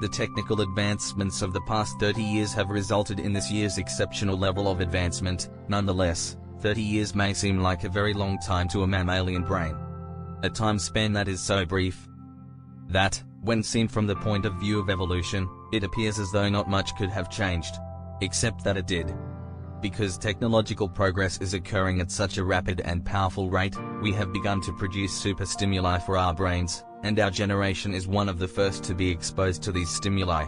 The technical advancements of the past 30 years have resulted in this year's exceptional level of advancement. Nonetheless, 30 years may seem like a very long time to a mammalian brain. A time span that is so brief that, when seen from the point of view of evolution, it appears as though not much could have changed. Except that it did. Because technological progress is occurring at such a rapid and powerful rate, we have begun to produce super-stimuli for our brains, and our generation is one of the first to be exposed to these stimuli.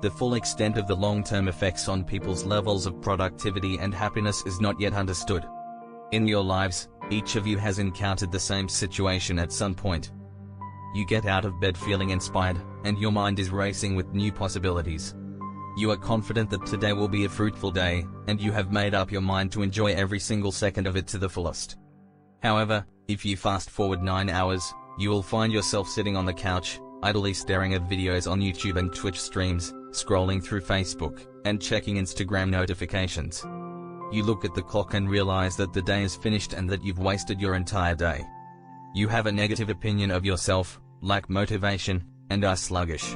The full extent of the long-term effects on people's levels of productivity and happiness is not yet understood. In your lives, each of you has encountered the same situation at some point. You get out of bed feeling inspired, and your mind is racing with new possibilities. You are confident that today will be a fruitful day, and you have made up your mind to enjoy every single second of it to the fullest. However, if you fast forward 9 hours, you will find yourself sitting on the couch, idly staring at videos on YouTube and Twitch streams, scrolling through Facebook, and checking Instagram notifications. You look at the clock and realize that the day is finished and that you've wasted your entire day. You have a negative opinion of yourself, lack motivation, and are sluggish.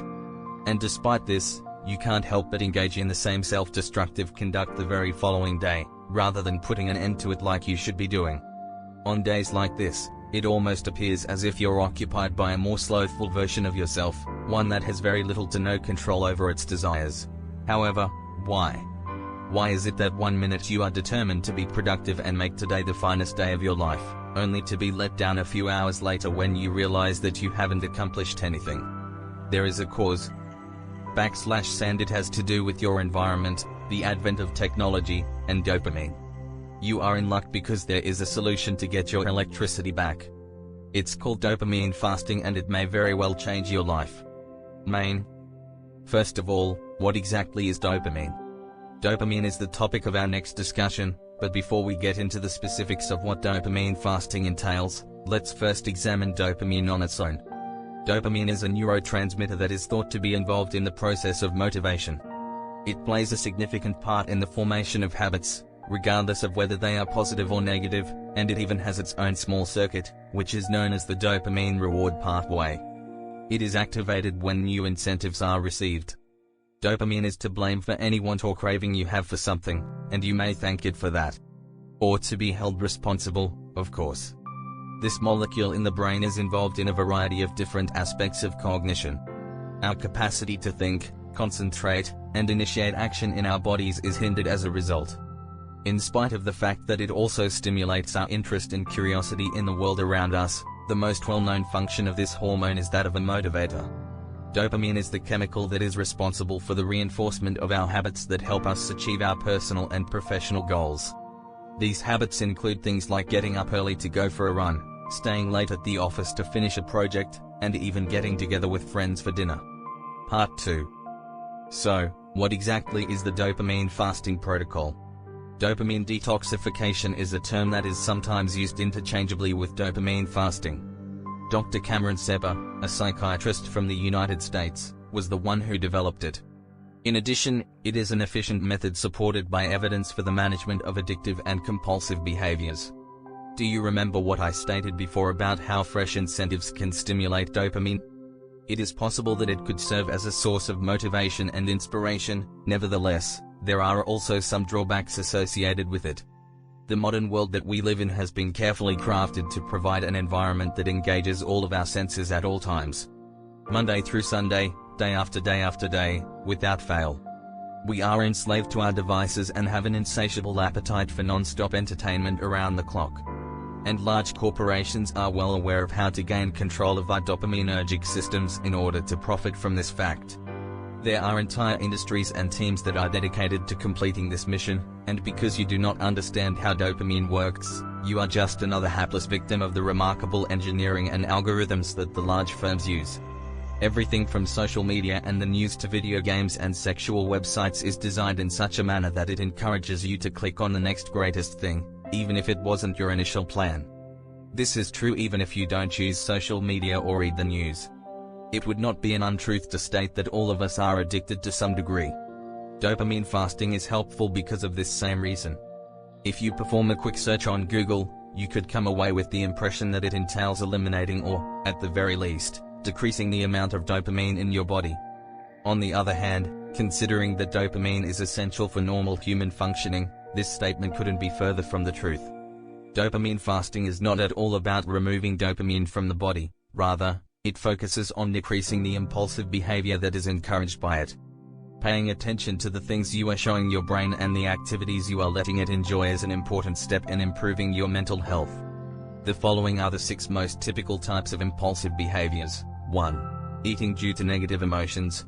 And despite this, you can't help but engage in the same self-destructive conduct the very following day, rather than putting an end to it like you should be doing. On days like this, it almost appears as if you're occupied by a more slothful version of yourself, one that has very little to no control over its desires. However, why? Why is it that 1 minute you are determined to be productive and make today the finest day of your life, only to be let down a few hours later when you realize that you haven't accomplished anything? There is a cause. / it has to do with your environment, the advent of technology, and dopamine. You are in luck because there is a solution to get your electricity back. It's called dopamine fasting, and it may very well change your life. First of all, what exactly is dopamine? Dopamine is the topic of our next discussion, but before we get into the specifics of what dopamine fasting entails, let's first examine dopamine on its own. Dopamine is a neurotransmitter that is thought to be involved in the process of motivation. It plays a significant part in the formation of habits, regardless of whether they are positive or negative, and it even has its own small circuit, which is known as the dopamine reward pathway. It is activated when new incentives are received. Dopamine is to blame for any want or craving you have for something, and you may thank it for that. Or to be held responsible, of course. This molecule in the brain is involved in a variety of different aspects of cognition. Our capacity to think, concentrate, and initiate action in our bodies is hindered as a result. In spite of the fact that it also stimulates our interest and curiosity in the world around us, the most well-known function of this hormone is that of a motivator. Dopamine is the chemical that is responsible for the reinforcement of our habits that help us achieve our personal and professional goals. These habits include things like getting up early to go for a run, staying late at the office to finish a project, and even getting together with friends for dinner. Part 2. So, what exactly is the dopamine fasting protocol? Dopamine detoxification is a term that is sometimes used interchangeably with dopamine fasting. Dr. Cameron Seba, a psychiatrist from the United States, was the one who developed it. In addition, it is an efficient method supported by evidence for the management of addictive and compulsive behaviors. Do you remember what I stated before about how fresh incentives can stimulate dopamine? It is possible that it could serve as a source of motivation and inspiration. Nevertheless, there are also some drawbacks associated with it. The modern world that we live in has been carefully crafted to provide an environment that engages all of our senses at all times. Monday through Sunday, day after day after day, without fail. We are enslaved to our devices and have an insatiable appetite for non-stop entertainment around the clock. And large corporations are well aware of how to gain control of our dopaminergic systems in order to profit from this fact. There are entire industries and teams that are dedicated to completing this mission, and because you do not understand how dopamine works, you are just another hapless victim of the remarkable engineering and algorithms that the large firms use. Everything from social media and the news to video games and sexual websites is designed in such a manner that it encourages you to click on the next greatest thing, even if it wasn't your initial plan. This is true even if you don't use social media or read the news. It would not be an untruth to state that all of us are addicted to some degree. Dopamine fasting is helpful because of this same reason. If you perform a quick search on Google, you could come away with the impression that it entails eliminating or, at the very least, decreasing the amount of dopamine in your body. On the other hand, considering that dopamine is essential for normal human functioning, this statement couldn't be further from the truth. Dopamine fasting is not at all about removing dopamine from the body, rather, it focuses on decreasing the impulsive behavior that is encouraged by it. Paying attention to the things you are showing your brain and the activities you are letting it enjoy is an important step in improving your mental health. The following are the 6 most typical types of impulsive behaviors. 1. Eating due to negative emotions.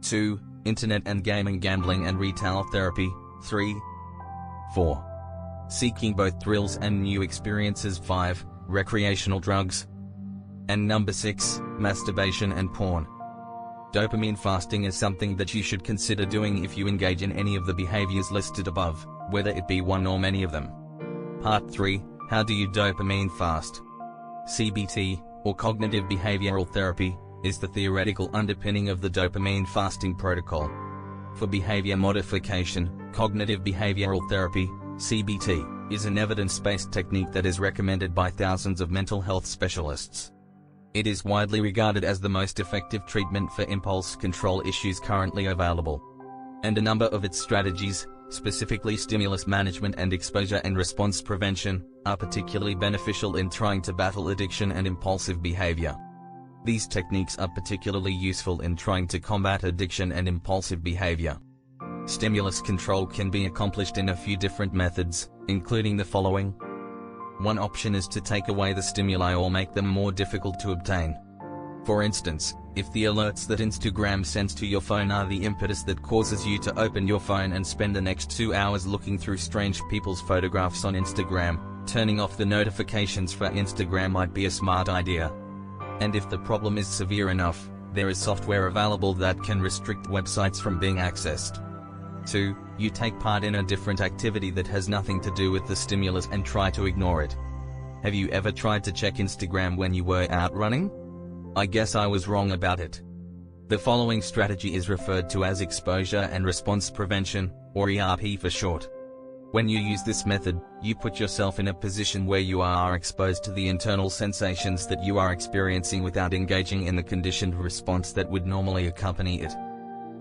2. Internet and gaming, gambling and retail therapy. 3. 4. Seeking both thrills and new experiences. 5. Recreational drugs. And number 6, masturbation and porn. Dopamine fasting is something that you should consider doing if you engage in any of the behaviors listed above, whether it be one or many of them. Part 3, how do you dopamine fast? CBT, or cognitive behavioral therapy, is the theoretical underpinning of the dopamine fasting protocol. For behavior modification, cognitive behavioral therapy, CBT, is an evidence-based technique that is recommended by thousands of mental health specialists. It is widely regarded as the most effective treatment for impulse control issues currently available. And a number of its strategies, specifically stimulus management and exposure and response prevention, are particularly beneficial in trying to battle addiction and impulsive behavior. These techniques are particularly useful in trying to combat addiction and impulsive behavior. Stimulus control can be accomplished in a few different methods, including the following. One option is to take away the stimuli or make them more difficult to obtain. For instance, if the alerts that Instagram sends to your phone are the impetus that causes you to open your phone and spend the next 2 hours looking through strange people's photographs on Instagram, turning off the notifications for Instagram might be a smart idea. And if the problem is severe enough, there is software available that can restrict websites from being accessed. 2. You take part in a different activity that has nothing to do with the stimulus and try to ignore it. Have you ever tried to check Instagram when you were out running? I guess I was wrong about it. The following strategy is referred to as exposure and response prevention, or ERP for short. When you use this method, you put yourself in a position where you are exposed to the internal sensations that you are experiencing without engaging in the conditioned response that would normally accompany it.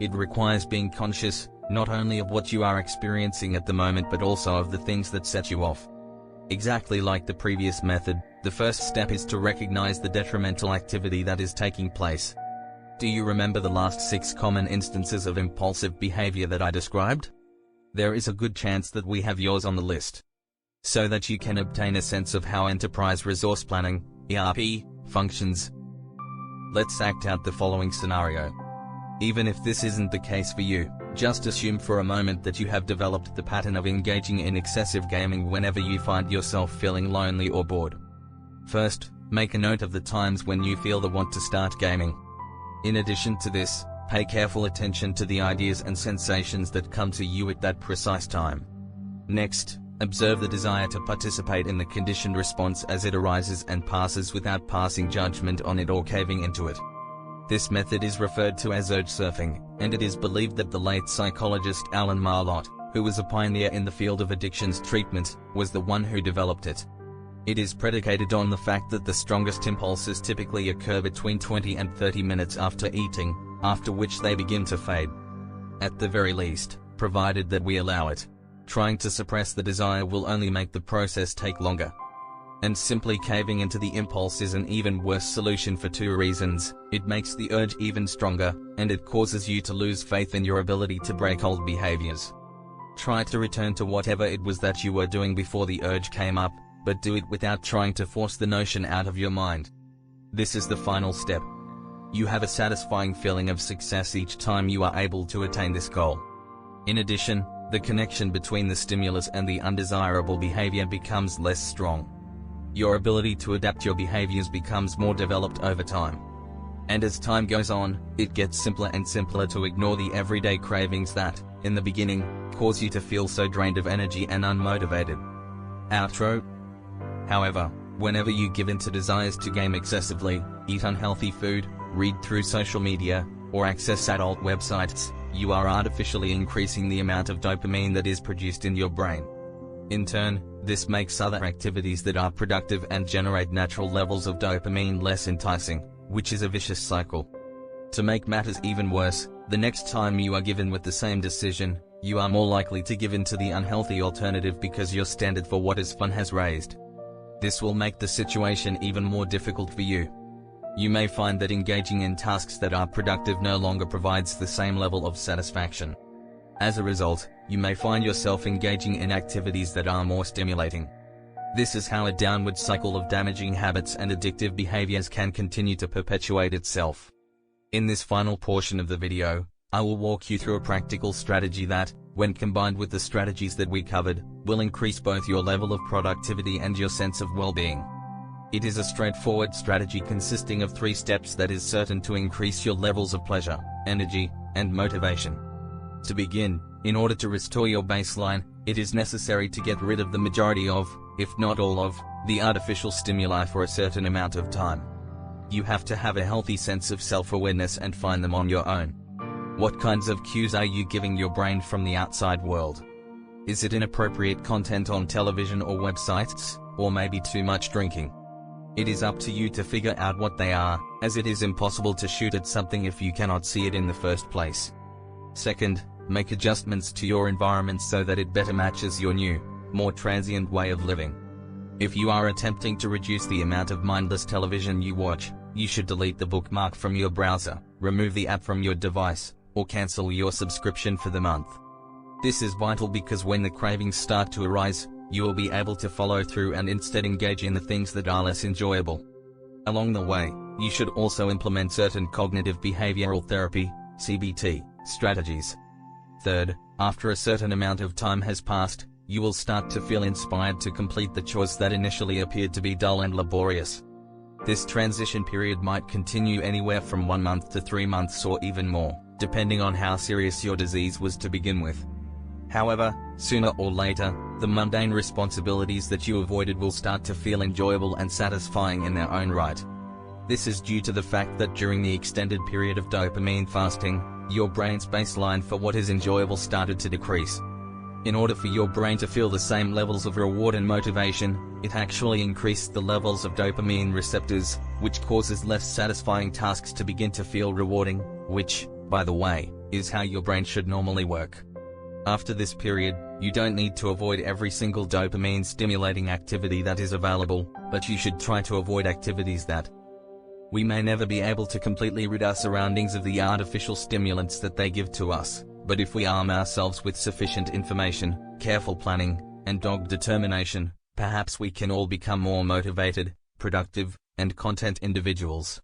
It requires being conscious, not only of what you are experiencing at the moment but also of the things that set you off. Exactly like the previous method, the first step is to recognize the detrimental activity that is taking place. Do you remember the last 6 common instances of impulsive behavior that I described? There is a good chance that we have yours on the list. So that you can obtain a sense of how enterprise resource planning, ERP, functions. Let's act out the following scenario. Even if this isn't the case for you, just assume for a moment that you have developed the pattern of engaging in excessive gaming whenever you find yourself feeling lonely or bored. First, make a note of the times when you feel the want to start gaming. In addition to this, pay careful attention to the ideas and sensations that come to you at that precise time. Next, observe the desire to participate in the conditioned response as it arises and passes without passing judgment on it or caving into it. This method is referred to as urge surfing, and it is believed that the late psychologist Alan Marlott, who was a pioneer in the field of addictions treatment, was the one who developed it. It is predicated on the fact that the strongest impulses typically occur between 20 and 30 minutes after eating, after which they begin to fade. At the very least, provided that we allow it. Trying to suppress the desire will only make the process take longer. And simply caving into the impulse is an even worse solution for 2 reasons. It makes the urge even stronger, and it causes you to lose faith in your ability to break old behaviors. Try to return to whatever it was that you were doing before the urge came up, but do it without trying to force the notion out of your mind. This is the final step. You have a satisfying feeling of success each time you are able to attain this goal. In addition, the connection between the stimulus and the undesirable behavior becomes less strong. Your ability to adapt your behaviors becomes more developed over time. And as time goes on, it gets simpler and simpler to ignore the everyday cravings that, in the beginning, cause you to feel so drained of energy and unmotivated. Outro. However, whenever you give in to desires to game excessively, eat unhealthy food, read through social media, or access adult websites, you are artificially increasing the amount of dopamine that is produced in your brain. In turn, this makes other activities that are productive and generate natural levels of dopamine less enticing, which is a vicious cycle. To make matters even worse, the next time you are given with the same decision, you are more likely to give in to the unhealthy alternative because your standard for what is fun has raised. This will make the situation even more difficult for you. You may find that engaging in tasks that are productive no longer provides the same level of satisfaction. As a result, you may find yourself engaging in activities that are more stimulating. This is how a downward cycle of damaging habits and addictive behaviors can continue to perpetuate itself. In this final portion of the video, I will walk you through a practical strategy that, when combined with the strategies that we covered, will increase both your level of productivity and your sense of well-being. It is a straightforward strategy consisting of 3 steps that is certain to increase your levels of pleasure, energy, and motivation. To begin, in order to restore your baseline, it is necessary to get rid of the majority of, if not all of, the artificial stimuli for a certain amount of time. You have to have a healthy sense of self-awareness and find them on your own. What kinds of cues are you giving your brain from the outside world? Is it inappropriate content on television or websites, or maybe too much drinking? It is up to you to figure out what they are, as it is impossible to shoot at something if you cannot see it in the first place. Second, make adjustments to your environment so that it better matches your new, more transient way of living. If you are attempting to reduce the amount of mindless television you watch, you should delete the bookmark from your browser, remove the app from your device, or cancel your subscription for the month. This is vital because when the cravings start to arise, you will be able to follow through and instead engage in the things that are less enjoyable. Along the way, you should also implement certain cognitive behavioral therapy, CBT, strategies. Third, after a certain amount of time has passed, you will start to feel inspired to complete the chores that initially appeared to be dull and laborious. This transition period might continue anywhere from 1 month to 3 months or even more, depending on how serious your disease was to begin with. However, sooner or later, the mundane responsibilities that you avoided will start to feel enjoyable and satisfying in their own right. This is due to the fact that during the extended period of dopamine fasting, your brain's baseline for what is enjoyable started to decrease. In order for your brain to feel the same levels of reward and motivation, it actually increased the levels of dopamine receptors, which causes less satisfying tasks to begin to feel rewarding, which, by the way, is how your brain should normally work. After this period, you don't need to avoid every single dopamine-stimulating activity that is available, but you should try to avoid activities that. We may never be able to completely rid our surroundings of the artificial stimulants that they give to us, but if we arm ourselves with sufficient information, careful planning, and dogged determination, perhaps we can all become more motivated, productive, and content individuals.